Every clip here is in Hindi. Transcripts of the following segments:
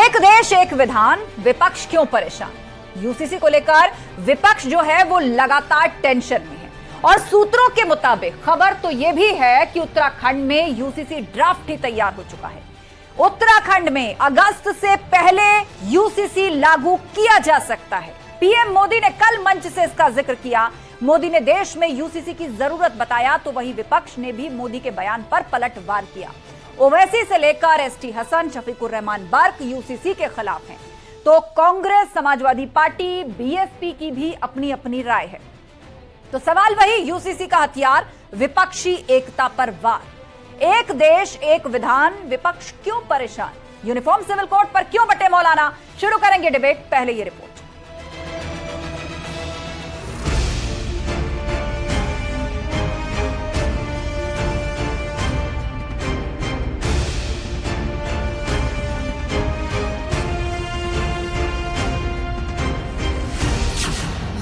एक देश एक विधान, विपक्ष क्यों परेशान? यूसीसी को लेकर विपक्ष जो है वो लगातार टेंशन में है और सूत्रों के मुताबिक खबर तो यह भी है कि उत्तराखंड में यूसीसी ड्राफ्ट ही तैयार हो चुका है। उत्तराखंड में अगस्त से पहले यूसीसी लागू किया जा सकता है। पीएम मोदी ने कल मंच से इसका जिक्र किया। मोदी ने देश में यूसीसी की जरूरत बताया तो वहीं विपक्ष ने भी मोदी के बयान पर पलटवार किया। ओवैसी से लेकर एसटी हसन, शफीकुर रहमान बर्क यूसीसी के खिलाफ हैं, तो कांग्रेस, समाजवादी पार्टी, बीएसपी की भी अपनी अपनी राय है। तो सवाल वही, यूसीसी का हथियार विपक्षी एकता पर वार। एक देश एक विधान, विपक्ष क्यों परेशान? यूनिफॉर्म सिविल कोड पर क्यों बटे मौलाना? शुरू करेंगे डिबेट, पहले ये रिपोर्ट।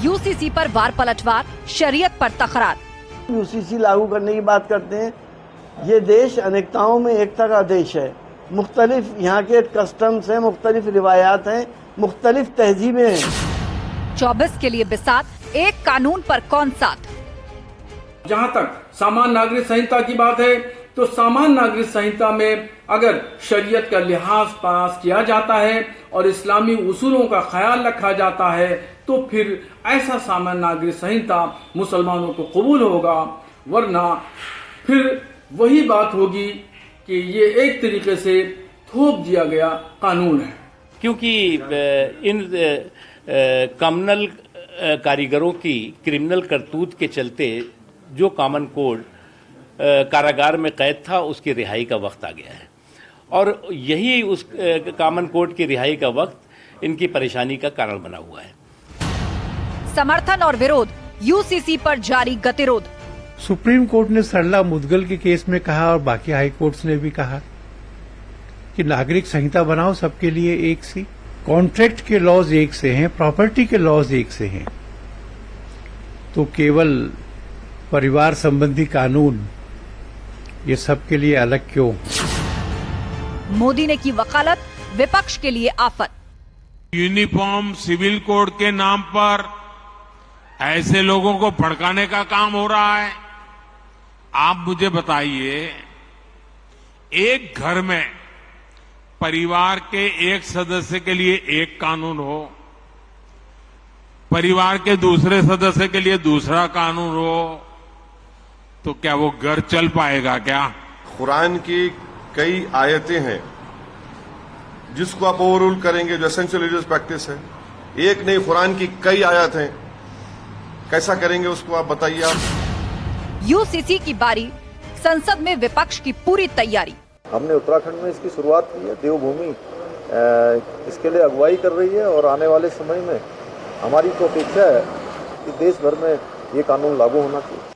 यूसीसी पर वार पलटवार, शरीयत पर तकरार। यूसीसी लागू करने की बात करते हैं। ये देश अनेकताओं में एकता का देश है। मुख्तलिफ यहाँ के कस्टम्स हैं, मुख्तलिफ रिवायात हैं, मुख्तलिफ तहजीबें हैं। 24 के लिए बिसात, एक कानून पर कौन साथ? जहाँ तक सामान्य नागरिक संहिता की बात है तो सामान्य नागरिक संहिता में अगर शरीयत का लिहाज पास किया जाता है और इस्लामी उसूलों का ख्याल रखा जाता है तो फिर ऐसा सामान्य नागरिक संहिता मुसलमानों को कबूल होगा, वरना फिर वही बात होगी कि ये एक तरीके से थोप दिया गया कानून है। क्योंकि इन कम्युनल कारीगरों की क्रिमिनल करतूत के चलते जो कॉमन कोड कारागार में कैद था उसकी रिहाई का वक्त आ गया है और यही उस कॉमन कोड की रिहाई का वक्त इनकी परेशानी का कारण बना हुआ है। समर्थन और विरोध, यूसीसी पर जारी गतिरोध। सुप्रीम कोर्ट ने सरला मुदगल के केस में कहा और बाकी हाई कोर्ट्स ने भी कहा कि नागरिक संहिता बनाओ सबके लिए एक सी। कॉन्ट्रैक्ट के लॉज एक से हैं, प्रॉपर्टी के लॉज एक से हैं, तो केवल परिवार संबंधी कानून ये सबके लिए अलग क्यों? मोदी ने की वकालत, विपक्ष के लिए आफत। यूनिफॉर्म सिविल कोड के नाम पर ऐसे लोगों को भड़काने का काम हो रहा है। आप मुझे बताइए, एक घर में परिवार के एक सदस्य के लिए एक कानून हो, परिवार के दूसरे सदस्य के लिए दूसरा कानून हो, तो क्या वो घर चल पाएगा क्या? कुरान की कई आयतें हैं जिसको आप ओवररूल करेंगे, जो एसेंशियल रिलीजियस प्रैक्टिस है। एक नहीं, कुरान की कई आयत हैं, कैसा करेंगे उसको आप बताइए। आप यूसीसी की बारी, संसद में विपक्ष की पूरी तैयारी। हमने उत्तराखंड में इसकी शुरुआत की है। देवभूमि इसके लिए अगुवाई कर रही है और आने वाले समय में हमारी तो अपेक्षा है कि देश भर में ये कानून लागू होना चाहिए।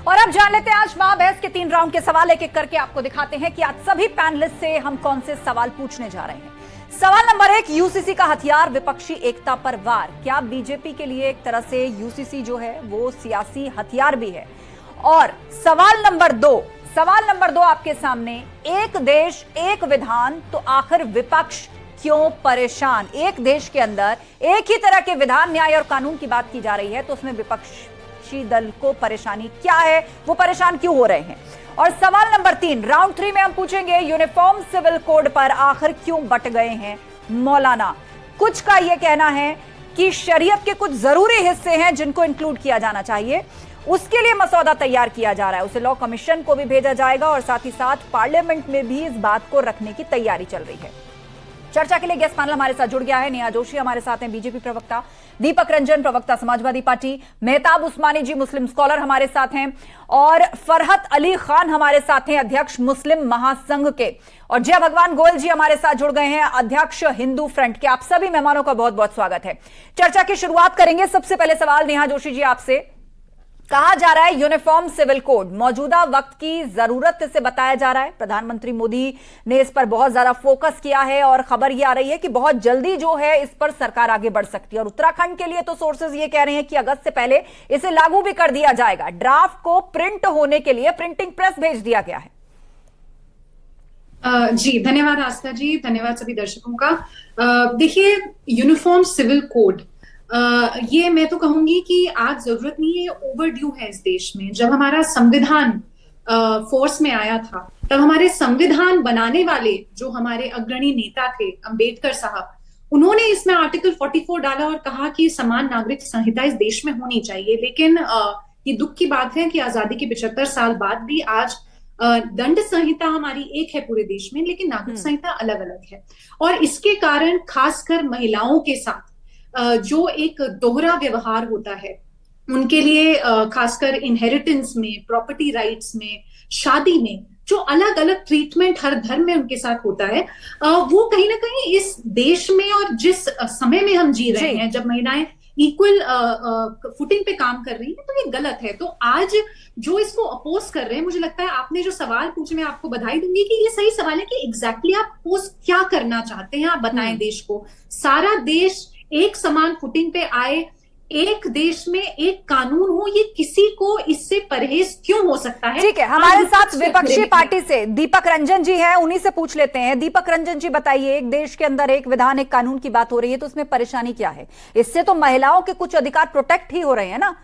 और अब जान लेते हैं आज महाबहस के 3 राउंड के सवाल एक एक करके आपको दिखाते हैं कि आज सभी पैनलिस्ट से हम कौन से सवाल पूछने जा रहे हैं। सवाल नंबर 1, यूसीसी का हथियार विपक्षी एकता पर वार। क्या बीजेपी के लिए एक तरह से यूसीसी जो है वो सियासी हथियार भी है? और सवाल नंबर 2 आपके सामने, एक देश एक विधान, तो आखिर विपक्ष क्यों परेशान? एक देश के अंदर एक ही तरह के विधान, न्याय और कानून की बात की जा रही है तो उसमें विपक्षी दल को परेशानी क्या है, वो परेशान क्यों हो रहे हैं? और सवाल नंबर 3, राउंड 3 में हम पूछेंगे यूनिफॉर्म सिविल कोड पर आखिर क्यों बट गए हैं मौलाना? कुछ का यह कहना है कि शरीयत के कुछ जरूरी हिस्से हैं जिनको इंक्लूड किया जाना चाहिए, उसके लिए मसौदा तैयार किया जा रहा है, उसे लॉ कमीशन को भी भेजा जाएगा और साथ ही साथ पार्लियामेंट में भी इस बात को रखने की तैयारी चल रही है। चर्चा के लिए गेस्ट पैनल हमारे साथ जुड़ गया है। नेहा जोशी हमारे साथ हैं, बीजेपी प्रवक्ता, दीपक रंजन प्रवक्ता समाजवादी पार्टी, मेहताब उस्मानी जी मुस्लिम स्कॉलर हमारे साथ हैं और फरहत अली खान हमारे साथ हैं, अध्यक्ष मुस्लिम महासंघ के, और जय भगवान गोयल जी हमारे साथ जुड़ गए हैं, अध्यक्ष हिंदू फ्रंट के। आप सभी मेहमानों का बहुत बहुत स्वागत है। चर्चा की शुरुआत करेंगे। सबसे पहले सवाल नेहा जोशी जी आपसे, कहा जा रहा है यूनिफॉर्म सिविल कोड मौजूदा वक्त की जरूरत से बताया जा रहा है। प्रधानमंत्री मोदी ने इस पर बहुत ज्यादा फोकस किया है और खबर यह आ रही है कि बहुत जल्दी जो है इस पर सरकार आगे बढ़ सकती है। और उत्तराखंड के लिए तो सोर्सेज ये कह रहे हैं कि अगस्त से पहले इसे लागू भी कर दिया जाएगा। ड्राफ्ट को प्रिंट होने के लिए प्रिंटिंग प्रेस भेज दिया गया है। जी धन्यवाद आस्था जी, धन्यवाद सभी दर्शकों का। देखिए यूनिफॉर्म सिविल कोड ये मैं तो कहूंगी कि आज जरूरत नहीं है, ओवरड्यू है इस देश में। जब हमारा संविधान फोर्स में आया था तब हमारे संविधान बनाने वाले जो हमारे अग्रणी नेता थे अंबेडकर साहब, उन्होंने इसमें आर्टिकल 44 डाला और कहा कि समान नागरिक संहिता इस देश में होनी चाहिए। लेकिन ये दुख की बात है कि आजादी के 75 साल बाद भी आज दंड संहिता हमारी एक है पूरे देश में, लेकिन नागरिक संहिता अलग अलग है। और इसके कारण खासकर महिलाओं के साथ जो एक दोहरा व्यवहार होता है उनके लिए, खासकर इनहेरिटेंस में, प्रॉपर्टी राइट्स में, शादी में जो अलग अलग ट्रीटमेंट हर धर्म में उनके साथ होता है, वो कहीं ना कहीं इस देश में और जिस समय में हम जी रहे हैं, जब महिलाएं इक्वल फुटिंग पे काम कर रही है, तो ये गलत है। तो आज जो इसको अपोज कर रहे हैं, मुझे लगता है आपने जो सवाल पूछे, मैं आपको बधाई दूंगी कि ये सही सवाल है कि एग्जैक्टली आप अपोज क्या करना चाहते हैं, आप बताएं देश को। सारा देश एक समान फुटिंग पे आए, एक देश में एक कानून हो, ये किसी को इससे परहेज क्यों हो सकता है? ठीक है, हमारे साथ विपक्षी पार्टी से दीपक रंजन जी हैं, उन्हीं से पूछ लेते हैं। दीपक रंजन जी बताइए, एक देश के अंदर एक विधान एक कानून की बात हो रही है तो उसमें परेशानी क्या है? इससे तो महिलाओं के कुछ अधिकार प्रोटेक्ट ही हो रहे हैं ना,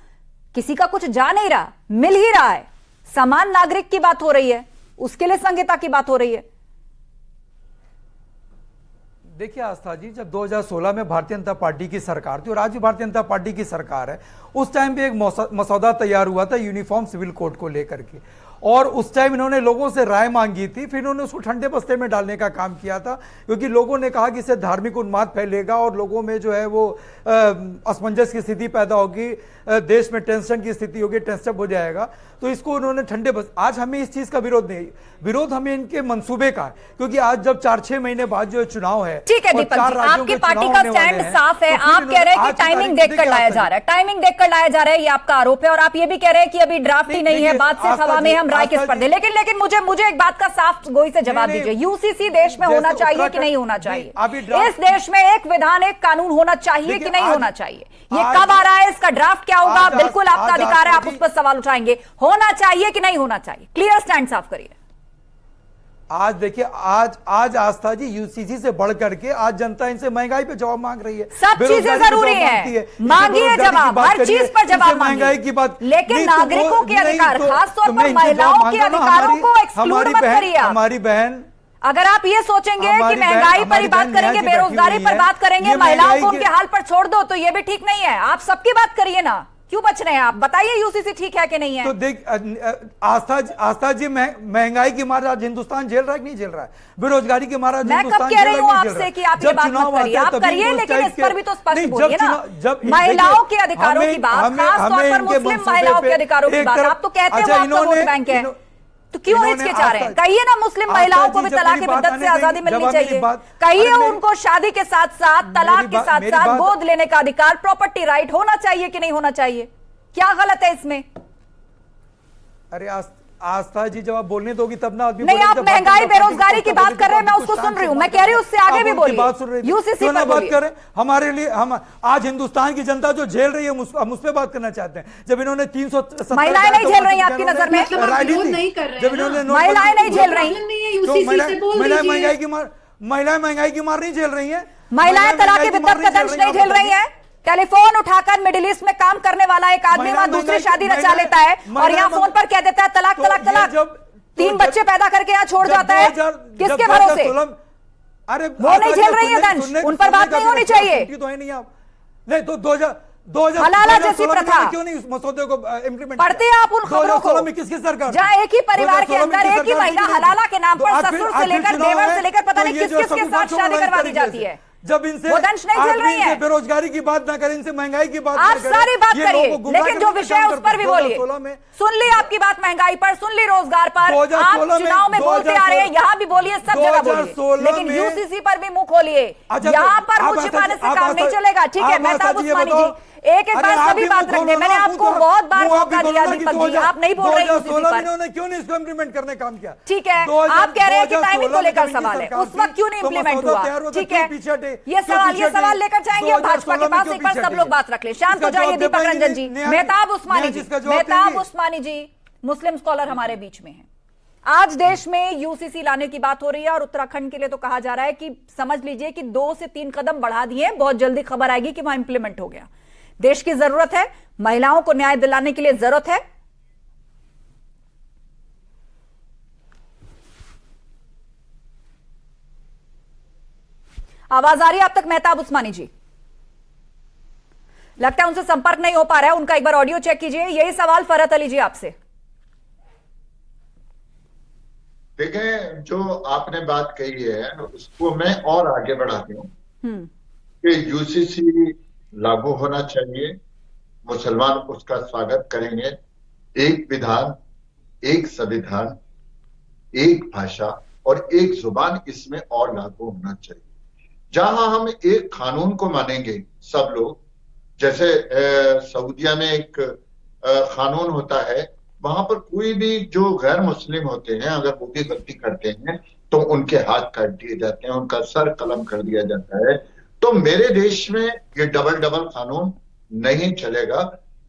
किसी का कुछ जा नहीं रहा, मिल ही रहा है। समान नागरिक की बात हो रही है, उसके लिए संहिता की बात हो रही है। देखिए आस्था जी, जब 2016 में भारतीय जनता पार्टी की सरकार थी और आज भी भारतीय जनता पार्टी की सरकार है, उस टाइम पे एक मसौदा तैयार हुआ था यूनिफॉर्म सिविल कोड को लेकर के, और उस टाइम इन्होंने लोगों से राय मांगी थी। फिर इन्होंने उसको ठंडे बस्ते में डालने का काम किया था, क्योंकि लोगों ने कहा कि इससे धार्मिक उन्माद फैलेगा और लोगों में जो है वो असमंजस की स्थिति पैदा होगी, देश में टेंशन की स्थिति होगी, टेंशन हो जाएगा। तो इसको उन्होंने ठंडे बस, आज हमें इस चीज का विरोध नहीं, विरोध हमें इनके मंसूबे का है, क्योंकि आज जब 4-6 महीने बाद जो चुनाव है, ठीक है दीपक जी, आपकी पार्टी का स्टैंड साफ है। आप कह रहे हैं कि टाइमिंग देखकर लाया जा रहा है, टाइमिंग देखकर लाया जा रहा है, ये आपका आरोप है। और आप ये भी कह रहे हैं कि अभी ड्राफ्ट ही नहीं है, बात सिर्फ हवा में, हम राय किस पर दें। लेकिन मुझे एक बात का साफ गोई से जवाब दीजिए, यूसीसी देश में होना चाहिए कि नहीं होना चाहिए? इस देश में एक विधान एक कानून होना चाहिए कि नहीं होना चाहिए? ये कब आ रहा है, इसका ड्राफ्ट क्या होगा? बिल्कुल आपका अधिकार है, आप उस पर सवाल उठाएंगे। होना चाहिए कि नहीं होना चाहिए? क्लियर स्टैंड साफ करिए। आज देखिए, आज आस्था जी यूसीसी से बढ़ करके आज जनता इनसे महंगाई पे जवाब मांग रही है। सब चीजें जरूरी है, मांगिए जवाब, हर चीज पर जवाब महंगाई की बात, लेकिन नागरिकों के अधिकार, खासतौर पर महिलाओं के अधिकारों को एक्सक्लूड मत करिए। हमारी बहन, अगर आप ये सोचेंगे कि महंगाई पर ही बात करेंगे, बेरोजगारी पर बात करेंगे, महिलाओं को उनके हाल पर छोड़ दो, तो ये भी ठीक नहीं है। आप सबकी बात करिए ना, क्यों बच रहे हैं आप? बताइए यूसीसी ठीक है कि नहीं है? तो देख आस्था जी, महंगाई की मार आज हिंदुस्तान झेल रहा है कि नहीं झेल रहा है? बेरोजगारी की मार आज हिंदुस्तान मैं कब कह रही हूं आपसे कि आप ये बात मत करिए, आप करिए, लेकिन इस पर भी तो स्पष्ट बोलिए ना। महिलाओं के अधिकारों की बात, खासतौर पर मुस्लिम महिलाओं के अधिकारों की बात, आप तो कहते हैं वो वोट बैंक है, तो क्यों हिचकिचा रहे हैं? कहिए ना, मुस्लिम महिलाओं को भी तलाक बिद्दत से आजादी मिलनी चाहिए। कहिए उनको शादी के साथ साथ, तलाक के साथ साथ गोद लेने का अधिकार, प्रॉपर्टी राइट होना चाहिए कि नहीं होना चाहिए? क्या गलत है इसमें? अरे आस्था जी, जब आप बोलने दोगी तब ना आदमी नहीं। आप महंगाई बेरोजगारी की बात कर रहे हैं, मैं उसको सुन रही हूं, मैं कह रही हूं उससे आगे भी बोलिए। यूसीसी पर बात करें, हमारे लिए हम आज हिंदुस्तान की जनता जो झेल रही है, हम उस पर बात करना चाहते हैं। जब इन्होंने 370 महिलाएं नहीं झेल रही आपकी नजर में? जब इन्होंने महिलाएं नहीं झेल रही, महिलाएं महंगाई की मार नहीं झेल रही है, महिलाएं तलाक की बिद्दत का दंश नहीं झेल रही है। टेलीफोन उठाकर मिडिल ईस्ट में काम करने वाला एक आदमी वहां दूसरी शादी रचा लेता है और यहाँ फोन पर कह देता है तलाक तलाक तलाक, 3 बच्चे पैदा करके यहाँ छोड़ जाता है। किसके भरोसे? अरे वो नहीं झेल रही है दंश, उन पर बात नहीं होनी चाहिए। नहीं तो 2000 हलाला जैसी प्रथा क्यों नहीं उस मसौदे को इम्प्लीमेंट पढ़ते हैं आप उन खबरों को में? किसकी सरकार? जहाँ एक ही परिवार के अंदर एक ही महिला हलाला के नाम पर ससुर से लेकर देवर से लेकर पता नहीं किस किसके साथ शादी करवा दी जाती है। जब इनसे वो दंश नहीं झेल रही है। बेरोजगारी की बात ना करें, इनसे महंगाई की बात आप सारी बात करिए, लेकिन जो विषय है उस पर भी बोलिए। सुन ली आपकी बात महंगाई पर, सुन ली रोजगार पर, आप चुनाव में बोलते आ रहे हैं, यहाँ भी बोलिए, सब जगह बोलिए, लेकिन यूसीसी पर भी मुंह खोलिए। यहाँ पर मुंह छिपाने से काम नहीं चलेगा। ठीक है, मेहताब उस्मानी जी, एक बार सभी बात रख दे। मैंने आपको बहुत बार मौका दिया दीपक जी, आप नहीं बोल रहे हैं UCC पर। इन्होंने क्यों नहीं इसको इम्प्लीमेंट करने का काम किया? ठीक है, आप कह रहे हैं कि टाइमिंग को लेकर सवाल है, उस वक्त क्यों नहीं इम्प्लीमेंट हुआ? ठीक है, ये सवाल लेकर जाएंगे भाजपा के पास, एक बार सब लोग बात रख ले। शांत हो जाइए दीपक रंजन जी। मेहताब उस्मानी जी मुस्लिम स्कॉलर हमारे बीच में है। आज देश में यूसीसी लाने की बात हो रही है और उत्तराखंड के लिए तो कहा जा रहा है कि समझ लीजिए कि 2 से 3 कदम बढ़ा दिए, बहुत जल्दी खबर आएगी कि वहां इंप्लीमेंट हो गया। देश की जरूरत है, महिलाओं को न्याय दिलाने के लिए जरूरत है। आवाज आ रही है आप तक मेहताब उस्मानी जी? लगता है उनसे संपर्क नहीं हो पा रहा है, उनका एक बार ऑडियो चेक कीजिए। यही सवाल फरहत अली जी आपसे। देखें, जो आपने बात कही है उसको मैं और आगे बढ़ाती हूँ कि यूसीसी लागू होना चाहिए, मुसलमान उसका स्वागत करेंगे। एक विधान, एक संविधान, एक भाषा और एक जुबान इसमें और लागू होना चाहिए। जहां हम एक कानून को मानेंगे सब लोग, जैसे सऊदिया में एक कानून होता है, वहां पर कोई भी जो गैर मुस्लिम होते हैं अगर वो भी गलती करते हैं तो उनके हाथ काट दिए जाते हैं, उनका सर कलम कर दिया जाता है। तो मेरे देश में ये डबल कानून नहीं चलेगा।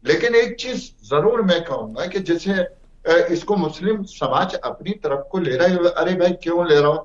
लेकिन एक चीज जरूर मैं कहूंगा कि जैसे इसको मुस्लिम समाज अपनी तरफ को ले रहा है, अरे भाई क्यों ले रहा हूं,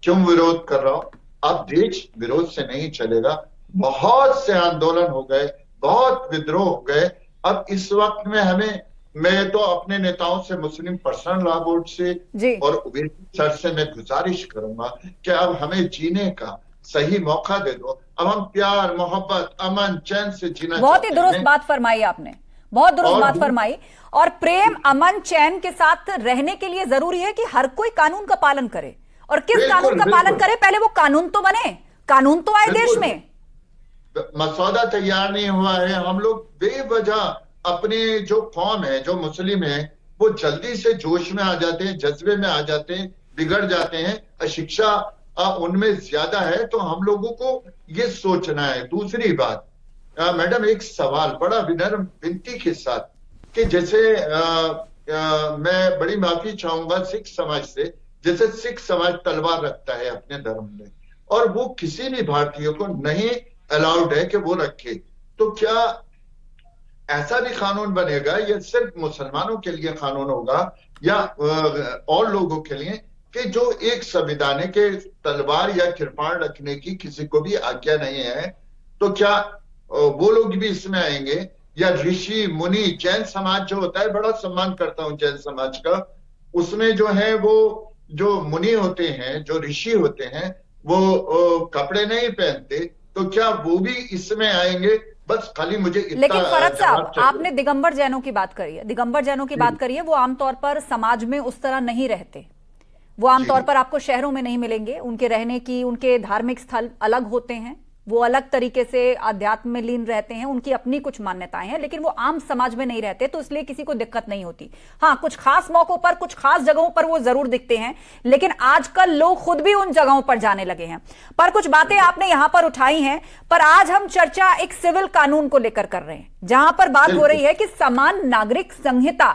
क्यों विरोध कर रहा हूं? अब देश विरोध से नहीं चलेगा। बहुत से आंदोलन हो गए, बहुत विद्रोह हो गए। अब इस वक्त में मैं तो अपने नेताओं से, मुस्लिम पर्सनल लॉ बोर्ड से और ओवैसी सर से मैं गुजारिश करूंगा कि अब हमें जीने का सही मौका दे दो। अब हम प्यार, मोहब्बत, अमन, चैन से जीना। बहुत ही दुरुस्त बात फरमाई आपने, बहुत दुरुस्त बात फरमाई। और प्रेम, अमन, चैन के साथ रहने के लिए जरूरी है कि हर कोई कानून का पालन करे। और किस कानून का पालन करे? पहले वो कानून तो बने, कानून तो आए देश में। मसौदा तैयार नहीं हुआ है। हम लोग बेवजह अपने जो कौम है, जो मुस्लिम है, वो जल्दी से जोश में आ जाते हैं, जज्बे में आ जाते हैं, बिगड़ जाते हैं। शिक्षा उनमें ज्यादा है, तो हम लोगों को ये सोचना है। दूसरी बात, मैडम एक सवाल बड़ा विनम्र विनती के साथ कि जैसे मैं बड़ी माफी चाहूंगा सिख समाज से, जैसे सिख समाज तलवार रखता है अपने धर्म में और वो किसी भी भारतीय को नहीं अलाउड है कि वो रखे, तो क्या ऐसा भी कानून बनेगा या सिर्फ मुसलमानों के लिए कानून होगा या और लोगों के लिए कि जो एक संविधानिक के तलवार या कृपाण रखने की किसी को भी आज्ञा नहीं है, तो क्या वो लोग भी इसमें आएंगे? या ऋषि मुनि, जैन समाज जो होता है, बड़ा सम्मान करता हूं जैन समाज का, उसमें जो है वो जो मुनि होते हैं, जो ऋषि होते हैं, वो कपड़े नहीं पहनते, तो क्या वो भी इसमें आएंगे? बस खाली मुझे इतना। लेकिन फरहत साहब, आपने दिगंबर जैनों की बात करी है, दिगंबर जैनों की बात करी है, वो आमतौर पर समाज में उस तरह नहीं रहते। वो आमतौर पर आपको शहरों में नहीं मिलेंगे। उनके रहने की, उनके धार्मिक स्थल अलग होते हैं, वो अलग तरीके से आध्यात्म में लीन रहते हैं, उनकी अपनी कुछ मान्यताएं हैं, लेकिन वो आम समाज में नहीं रहते, तो इसलिए किसी को दिक्कत नहीं होती। हाँ, कुछ खास मौकों पर, कुछ खास जगहों पर वो जरूर दिखते हैं, लेकिन आजकल लोग खुद भी उन जगहों पर जाने लगे हैं। पर कुछ बातें आपने यहां पर उठाई हैं, पर आज हम चर्चा एक सिविल कानून को लेकर कर रहे हैं, जहां पर बात हो रही है कि समान नागरिक संहिता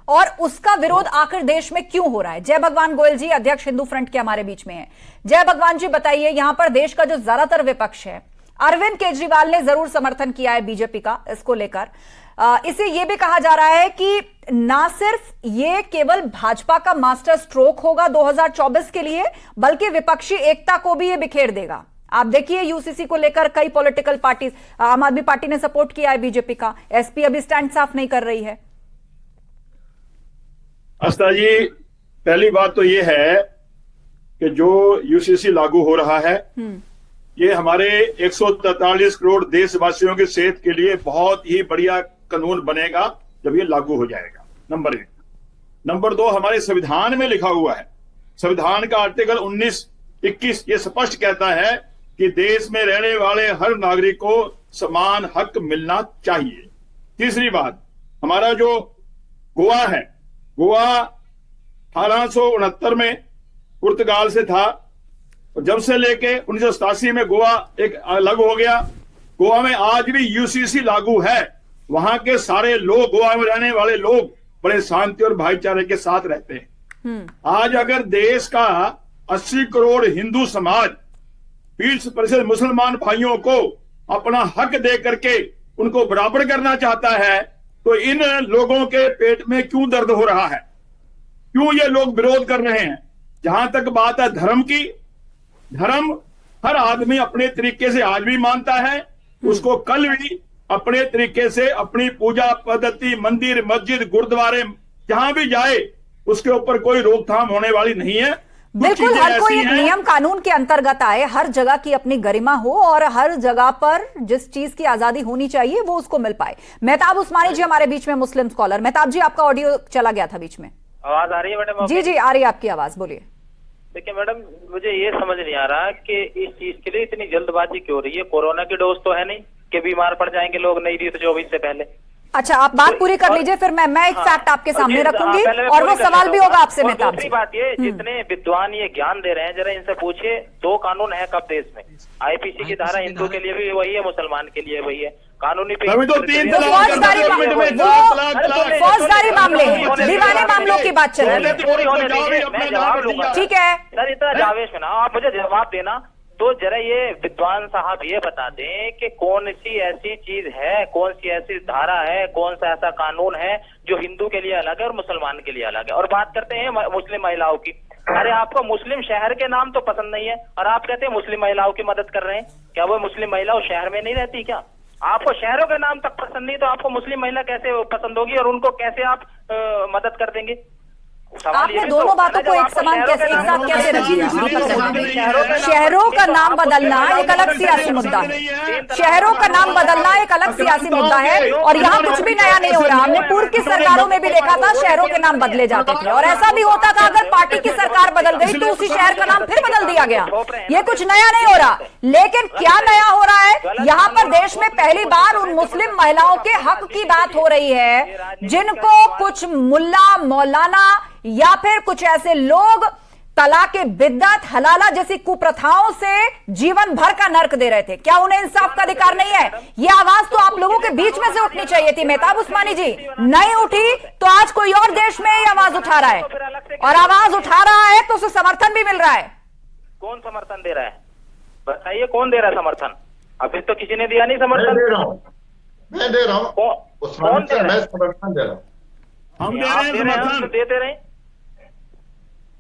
और उसका विरोध आखिर देश में क्यों हो रहा है। जय भगवान गोयल जी, अध्यक्ष हिंदू फ्रंट के हमारे बीच में हैं। जय भगवान जी, बताइए, यहां पर देश का जो ज्यादातर विपक्ष है, अरविंद केजरीवाल ने जरूर समर्थन किया है बीजेपी का इसको लेकर। इसे यह भी कहा जा रहा है कि ना सिर्फ ये केवल भाजपा का मास्टर स्ट्रोक होगा 2024 के लिए, बल्कि विपक्षी एकता को भी ये बिखेर देगा। आप देखिए, यूसीसी को लेकर कई पॉलिटिकल पार्टी, आम आदमी पार्टी ने सपोर्ट किया है बीजेपी का, एसपी अभी स्टैंड साफ नहीं कर रही है। आस्था जी, पहली बात तो ये है कि जो यूसीसी लागू हो रहा है, ये हमारे 143 करोड़ देशवासियों की सेहत के लिए बहुत ही बढ़िया कानून बनेगा जब ये लागू हो जाएगा, नंबर 1। नंबर 2, हमारे संविधान में लिखा हुआ है, संविधान का आर्टिकल 19-21 ये स्पष्ट कहता है कि देश में रहने वाले हर नागरिक को समान हक मिलना चाहिए। तीसरी बात, हमारा जो गोवा है, गोवा 1869 में पुर्तगाल से था, और जब से लेके 1987 में गोवा एक अलग हो गया गोवा में आज भी यूसीसी लागू है। वहां के सारे लोग, गोवा में रहने वाले लोग बड़े शांति और भाईचारे के साथ रहते हैं। आज अगर देश का 80 करोड़ हिंदू समाज 20% मुसलमान भाइयों को अपना हक दे करके उनको बराबर करना चाहता है, तो इन लोगों के पेट में क्यों दर्द हो रहा है, क्यों ये लोग विरोध कर रहे हैं? जहां तक बात है धर्म की, धर्म हर आदमी अपने तरीके से आज भी मानता है, उसको कल भी अपने तरीके से अपनी पूजा पद्धति, मंदिर मस्जिद गुरुद्वारे जहां भी जाए उसके ऊपर कोई रोकथाम होने वाली नहीं है। बिल्कुल, हर कोई एक नियम कानून के अंतर्गत आए, हर जगह की अपनी गरिमा हो और हर जगह पर जिस चीज की आजादी होनी चाहिए वो उसको मिल पाए। मेहताब उस्मानी जी हमारे बीच में, मुस्लिम स्कॉलर। मेहताब जी, आपका ऑडियो चला गया था बीच में। आवाज आ रही है मैडम? जी जी आ रही है आपकी आवाज, बोलिए। देखिए मैडम, मुझे ये समझ नहीं आ रहा कि इस चीज के लिए इतनी जल्दबाजी क्यों हो रही है। कोरोना की डोज तो है नहीं कि बीमार पड़ जाएंगे लोग, नहीं दी तो 24 से पहले। अच्छा, आप बात पूरी कर लीजिए, फिर मैं एक फैक्ट आपके सामने रखूंगी और वो सवाल भी होगा आपसे मेहताब जी। दूसरी बात ये, जितने विद्वान ये ज्ञान दे रहे हैं, जरा इनसे पूछिए 2 कानून है कब देश में। आईपीसी की धारा हिंदू के लिए भी वही है, मुसलमान के लिए वही है। कानूनी फौजदारी मामले हैं, दीवाने मामलों की बात चल रही है। मैं जवाब लूंगा, ठीक है सर, इतना जावेश में ना आप मुझे जवाब देना। तो जरा ये विद्वान साहब ये बता दें कि कौन सी ऐसी चीज है, कौन सी ऐसी धारा है, कौन सा ऐसा कानून है जो हिंदू के लिए अलग है और मुसलमान के लिए अलग है। और बात करते हैं मुस्लिम महिलाओं की। अरे आपको मुस्लिम शहर के नाम तो पसंद नहीं है और आप कहते हैं मुस्लिम महिलाओं की मदद कर रहे हैं। क्या वो मुस्लिम महिला उस शहर में नहीं रहती क्या? आपको शहरों के नाम तक पसंद नहीं तो आपको मुस्लिम महिला कैसे पसंद होगी और उनको कैसे आप मदद कर देंगे? आपने दोनों बातों को एक समान कैसे, एक साथ कैसे रख दिया? शहरों का नाम बदलना एक अलग सियासी मुद्दा है, शहरों का नाम बदलना एक अलग सियासी मुद्दा है और यहाँ कुछ भी नया नहीं हो रहा। हमने पूर्व की सरकारों में भी देखा था शहरों के नाम बदले जाते थे और ऐसा भी होता था अगर पार्टी की सरकार बदल गई तो उसी शहर का नाम फिर बदल दिया गया। ये कुछ नया नहीं हो रहा, लेकिन क्या नया हो रहा है, यहाँ पर देश में पहली बार उन मुस्लिम महिलाओं के हक की बात हो रही है जिनको कुछ मुल्ला मौलाना या फिर कुछ ऐसे लोग तलाके बिद्दत हलाला जैसी कुप्रथाओं से जीवन भर का नर्क दे रहे थे। क्या उन्हें इंसाफ का अधिकार नहीं है? ये आवाज तो आप लोगों के बीच में से उठनी चाहिए थी। मेहताब उस्मानी जी, नहीं उठी तो आज कोई और देश में ये आवाज उठा रहा है और आवाज उठा रहा है तो उसे समर्थन भी मिल रहा है। कौन समर्थन दे रहा है बताइए? कौन दे रहा है समर्थन? अभी तो किसी ने दिया नहीं समर्थन। मैं दे रहा हूँ कौन दे रहा है? समर्थन दे रहा हूँ। हम दे रहे हैं समर्थन, देते रहे।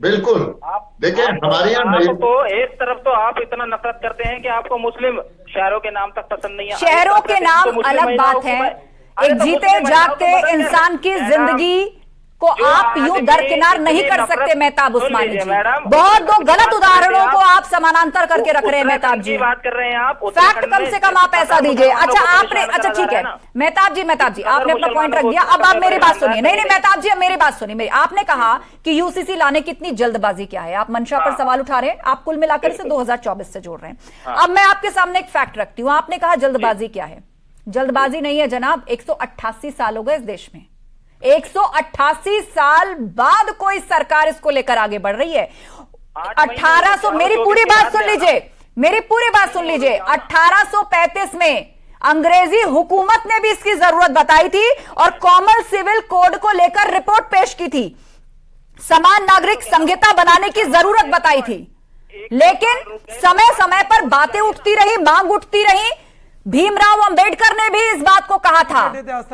बिल्कुल, देखिए हमारे यहाँ तो एक तरफ तो आप इतना नफरत करते हैं कि आपको मुस्लिम शहरों के नाम तक पसंद नहीं है। शहरों के नाम अलग बात है, एक जीते जागते इंसान की जिंदगी को आप यूं दरकिनार नहीं कर सकते मेहताब उस्मानी जी। बहुत दो गलत उदाहरणों को आप समानांतर करके रख रहे हैं मेहताब जी। बात कर रहे हैं आप, फैक्ट कम से कम आप ऐसा दीजिए। अच्छा आपने, अच्छा ठीक है मेहताब जी आपने अपना पॉइंट रख दिया। अब आप मेरी बात सुनिए। नहीं मेहताब जी, अब मेरी बात सुनिए। आपने कहा कि यूसीसी लाने की इतनी जल्दबाजी क्या है, आप मंशा पर सवाल उठा रहे हैं, आप कुल मिलाकर इसे 2024 से जोड़ रहे हैं। अब मैं आपके सामने एक फैक्ट रखती हूं। आपने कहा जल्दबाजी क्या है? जल्दबाजी नहीं है जनाब, 188 साल हो गए इस देश में, 188 साल बाद कोई सरकार इसको लेकर आगे बढ़ रही है। 1800, मेरी पूरी बात सुन लीजिए, मेरी पूरी बात सुन लीजिए। 1835 में अंग्रेजी हुकूमत ने भी इसकी जरूरत बताई थी और कॉमन सिविल कोड को लेकर रिपोर्ट पेश की थी, समान नागरिक संहिता बनाने की जरूरत बताई थी। लेकिन समय समय पर बातें उठती रही, मांग उठती रही। भीमराव अंबेडकर ने भी इस बात को कहा था।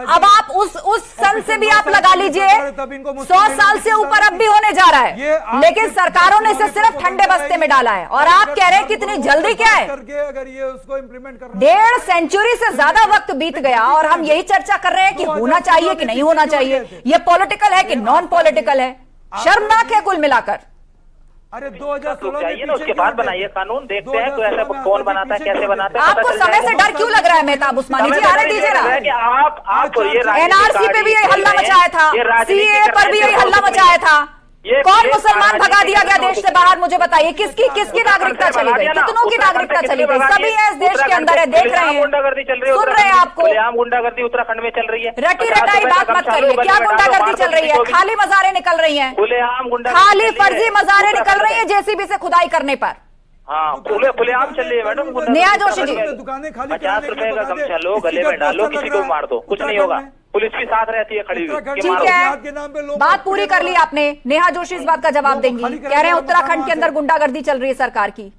अब आप उस सन से भी आप लगा लीजिए, 100 साल से ऊपर अब भी होने जा रहा है, लेकिन सरकारों ने इसे सिर्फ ठंडे बस्ते में डाला है। और आप कह रहे हैं कितनी जल्दी क्या है? अगर ये उसको इंप्लीमेंट करना, 1.5 सेंचुरी से ज्यादा वक्त बीत गया और हम यही चर्चा कर रहे हैं कि होना चाहिए कि नहीं होना चाहिए, ये पॉलिटिकल है कि नॉन पॉलिटिकल है। शर्मनाक है कुल मिलाकर। अरे 2016 चाहिए ना, उसके बाद बनाइए कानून, देखते हैं तो ऐसा कौन बनाता है, कैसे बनाता है। आपको समय से डर क्यों लग रहा है मेहताब उस्मानी जी? आने दीजिए ना। आप एनआरसी पे भी यही हल्ला मचाया था, सीएए पर भी यही हल्ला मचाया था। कौन मुसलमान भगा दिया गया देश से बाहर? मुझे बताइए, किसकी नागरिकता चली गई? कितनों की नागरिकता चली गई? सभी है इस देश के अंदर है, देख रहे हैं, गुंडागर्दी चल रही है, सुन रहे हैं आपको। गुंडागर्दी उत्तराखंड में चल रही है। रटी रटाई बात मत करिए। क्या गुंडागर्दी चल रही है? खाली मजारें निकल रही हैं, खाली फर्जी मजारें निकल रही है जेसीबी से खुदाई करने पर। हाँ, खुलेआम चल रही है मैडम। नेहा जोशी जी, दुकानें खाली 50 रुपए का गमछा लो, गले में डालो, किसी को मार दो, कुछ नहीं होगा। पुलिस भी साथ रहती है खड़ी हुई। ठीक है, बात पूरी कर ली आपने। नेहा जोशी इस बात का जवाब देंगी, कह रहे हैं उत्तराखंड के अंदर गुंडागर्दी चल रही है सरकार की।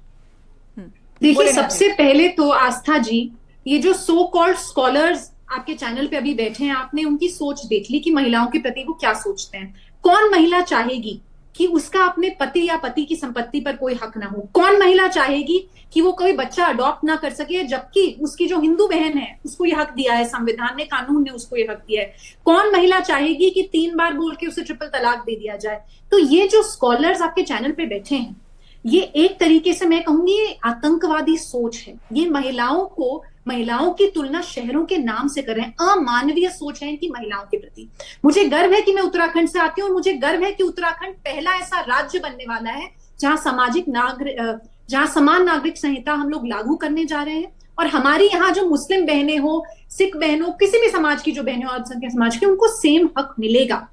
देखिए, सबसे पहले तो आस्था जी, ये जो सो कॉल्ड स्कॉलर्स आपके चैनल पे अभी बैठे हैं, आपने उनकी सोच देख ली कि महिलाओं के प्रति वो क्या सोचते हैं। कौन महिला चाहेगी कि उसका अपने पति या पति की संपत्ति पर कोई हक ना हो? कौन महिला चाहेगी कि वो कोई बच्चा अडॉप्ट ना कर सके, जबकि उसकी जो हिंदू बहन है उसको ये हक दिया है संविधान ने, कानून ने उसको ये हक दिया है? कौन महिला चाहेगी कि 3 बार बोल के उसे ट्रिपल तलाक दे दिया जाए? तो ये जो स्कॉलर्स आपके चैनल पे बैठे हैं, ये एक तरीके से मैं कहूंगी ये आतंकवादी सोच है। ये महिलाओं की तुलना शहरों के नाम से कर रहे हैं। अमानवीय सोच है इनकी महिलाओं के प्रति। मुझे गर्व है कि मैं उत्तराखंड से आती हूँ और मुझे गर्व है कि उत्तराखंड पहला ऐसा राज्य बनने वाला है जहां समान नागरिक संहिता हम लोग लागू करने जा रहे हैं। और हमारी यहाँ जो मुस्लिम बहनें हो, सिख बहनों, किसी भी समाज की जो बहनें हो, अल्पसंख्यक समाज की, उनको सेम हक मिलेगा।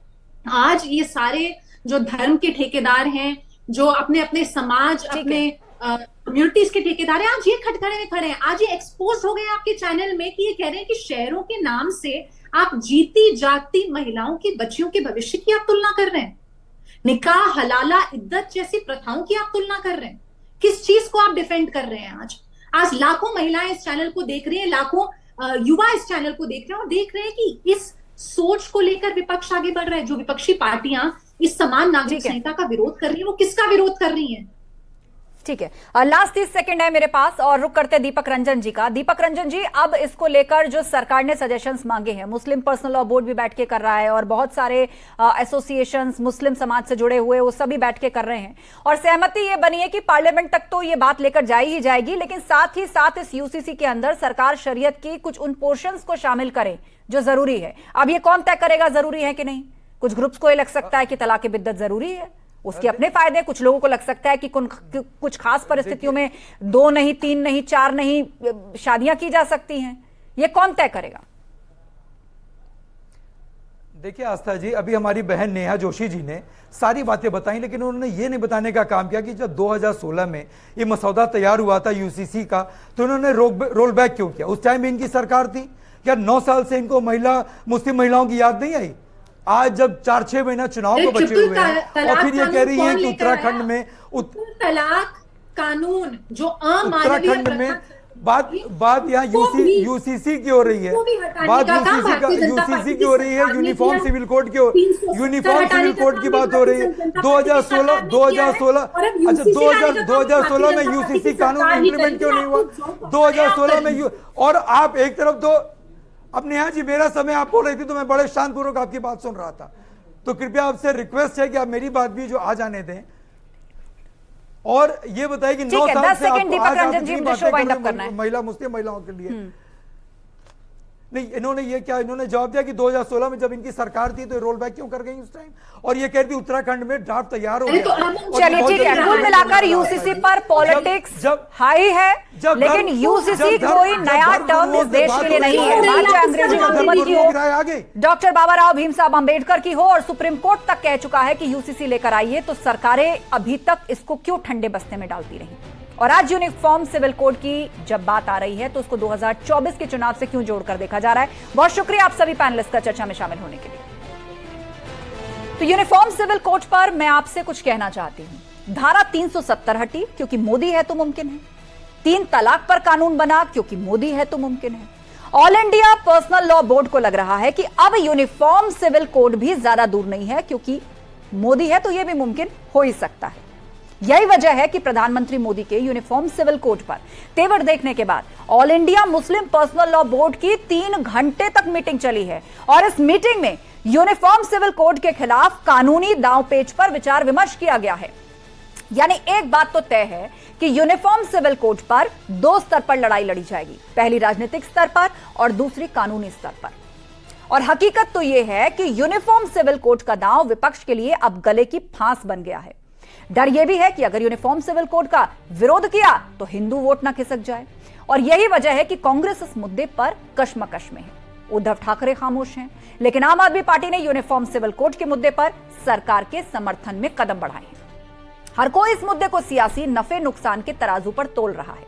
आज ये सारे जो धर्म के ठेकेदार हैं, जो अपने अपने समाज, अपने कम्युनिटीज के ठेकेदार हैं, आज ये खटखड़े में खड़े हैं। आज ये एक्सपोज हो गए आपके चैनल में कि ये कह रहे हैं कि शहरों के नाम से आप जीती जागती महिलाओं की, बच्चियों के भविष्य की आप तुलना कर रहे हैं। निकाह, हलाला, इद्दत जैसी प्रथाओं की आप तुलना कर रहे हैं। किस चीज को आप डिफेंड कर रहे हैं? आज लाखों महिलाएं इस चैनल को देख रही हैं, लाखों युवा इस चैनल को देख रहे हैं और देख रहे हैं कि इस सोच को लेकर विपक्ष आगे बढ़ रहा है। जो विपक्षी पार्टियां इस समान नागरिक संहिता का विरोध कर रही है, वो किसका विरोध कर रही है? ठीक है, लास्ट 30 सेकंड है मेरे पास और रुक करते दीपक रंजन जी का। दीपक रंजन जी, अब इसको लेकर जो सरकार ने सजेशंस मांगे हैं, मुस्लिम पर्सनल लॉ बोर्ड भी बैठ के कर रहा है और बहुत सारे एसोसिएशंस मुस्लिम समाज से जुड़े हुए वो सभी बैठ के कर रहे हैं और सहमति ये बनी है कि पार्लियामेंट तक तो ये बात लेकर जाई ही जाएगी, लेकिन साथ ही साथ इस यूसीसी के अंदर सरकार शरीयत की कुछ उन पोर्शंस को शामिल करे जो जरूरी है। अब ये कौन तय करेगा जरूरी है कि नहीं? कुछ ग्रुप्स को ये लग सकता है कि तलाक बिद्दत जरूरी है, उसके अपने फायदे। कुछ लोगों को लग सकता है कि कुछ खास परिस्थितियों में 2 नहीं, 3 नहीं, 4 नहीं शादियां की जा सकती हैं। ये कौन तय करेगा? देखिए आस्था जी, अभी हमारी बहन नेहा जोशी जी ने सारी बातें बताई, लेकिन उन्होंने ये नहीं बताने का काम किया कि जब 2016 में ये मसौदा तैयार हुआ था यूसीसी का, तो उन्होंने रोल बैक क्यों किया? उस टाइम भी इनकी सरकार थी क्या? 9 साल से इनको मुस्लिम महिलाओं की याद नहीं आई? आज जब 4-6 महीना चुनाव को बचे हुए हैं और फिर ये कह रही है कि उत्तराखंड में तलाक कानून जो उत्तराखंड में बात यहाँ यूसीसी की हो रही है, बात यूसीसी की हो रही है, यूनिफॉर्म सिविल कोड की बात हो रही है। 2016 अच्छा 2016 में यूसीसी कानून इंप्लीमेंट क्यों नहीं हुआ? 2016 में और आप एक तरफ तो अब नेहा जी, मेरा समय आप बोल रही थी तो मैं बड़े शांतपूर्वक आपकी बात सुन रहा था, तो कृपया आपसे रिक्वेस्ट है कि आप मेरी बात भी जो आ जाने दें और ये बताइए कि 9 साल से महिला मुस्लिम महिलाओं के लिए नहीं, इन्होंने जवाब दिया कि 2016 में जब इनकी सरकार थी तो रोल बैक क्यों कर गई उस टाइम? और ये कहती उत्तराखंड में ड्राफ्ट तैयार हो गया। चलिए ठीक है, कुल मिलाकर यूसीसी पर पॉलिटिक्स हाई है, लेकिन यूसीसी कोई नया टर्म इस देश के लिए नहीं है। बात चाहे अंग्रेजी हुकूमत की हो, डॉक्टर बाबा राव भीम साहब अम्बेडकर की हो और सुप्रीम कोर्ट तक कह चुका है कि यूसीसी लेकर आइए, तो सरकारें अभी तक इसको क्यों ठंडे बस्ते में डालती रही? और आज यूनिफॉर्म सिविल कोड की जब बात आ रही है तो उसको 2024 के चुनाव से क्यों जोड़कर देखा जा रहा है? बहुत शुक्रिया आप सभी पैनलिस्ट का चर्चा में शामिल होने के लिए। तो यूनिफॉर्म सिविल कोड पर मैं आपसे कुछ कहना चाहती हूं। धारा 370 हटी क्योंकि मोदी है तो मुमकिन है। 3 तलाक पर कानून बना क्योंकि मोदी है तो मुमकिन है। All India personal law board को लग रहा है कि अब यूनिफॉर्म सिविल कोड भी ज्यादा दूर नहीं है क्योंकि मोदी है तो यह भी मुमकिन हो ही सकता है। यही वजह है कि प्रधानमंत्री मोदी के यूनिफॉर्म सिविल कोड पर तेवर देखने के बाद all India Muslim personal law board की 3 घंटे तक मीटिंग चली है और इस मीटिंग में यूनिफॉर्म सिविल कोड के खिलाफ कानूनी दांवपेच पर विचार विमर्श किया गया है। यानी एक बात तो तय है कि यूनिफॉर्म सिविल कोड पर 2 स्तर पर लड़ाई लड़ी जाएगी, पहली राजनीतिक स्तर पर और दूसरी कानूनी स्तर पर। और हकीकत तो यह है कि यूनिफॉर्म सिविल कोड का दांव विपक्ष के लिए अब गले की फांस बन गया है। डर यह भी है कि अगर यूनिफॉर्म सिविल कोड का विरोध किया तो हिंदू वोट ना खिसक जाए और यही वजह है कि कांग्रेस इस मुद्दे पर कशमकश में है। उद्धव ठाकरे खामोश हैं, लेकिन आम आदमी पार्टी ने यूनिफॉर्म सिविल कोड के मुद्दे पर सरकार के समर्थन में कदम बढ़ाए हैं। हर कोई इस मुद्दे को सियासी नफे नुकसान के तराजू पर तोल रहा है,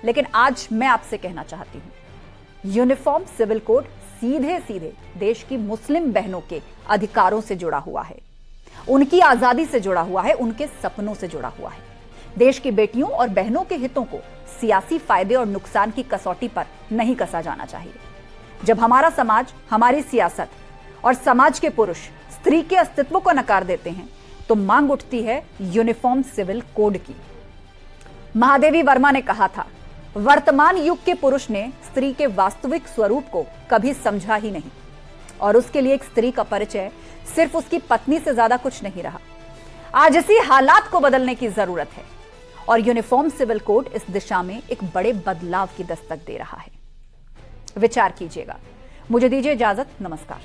लेकिन आज मैं आपसे कहना चाहती हूं, यूनिफॉर्म सिविल कोड सीधे सीधे देश की मुस्लिम बहनों के अधिकारों से जुड़ा हुआ है, उनकी आजादी से जुड़ा हुआ है, उनके सपनों से जुड़ा हुआ है। देश की बेटियों और बहनों के हितों को सियासी फायदे और नुकसान की कसौटी पर नहीं कसा जाना चाहिए। जब हमारा समाज, हमारी सियासत और समाज के पुरुष स्त्री के अस्तित्व को नकार देते हैं, तो मांग उठती है यूनिफॉर्म सिविल कोड की। महादेवी वर्मा ने कहा था, वर्तमान युग के पुरुष ने स्त्री के वास्तविक स्वरूप को कभी समझा ही नहीं, और उसके लिए एक स्त्री का परिचय सिर्फ उसकी पत्नी से ज्यादा कुछ नहीं रहा। आज इसी हालात को बदलने की जरूरत है, और यूनिफॉर्म सिविल कोड इस दिशा में एक बड़े बदलाव की दस्तक दे रहा है। विचार कीजिएगा। मुझे दीजिए इजाजत। नमस्कार।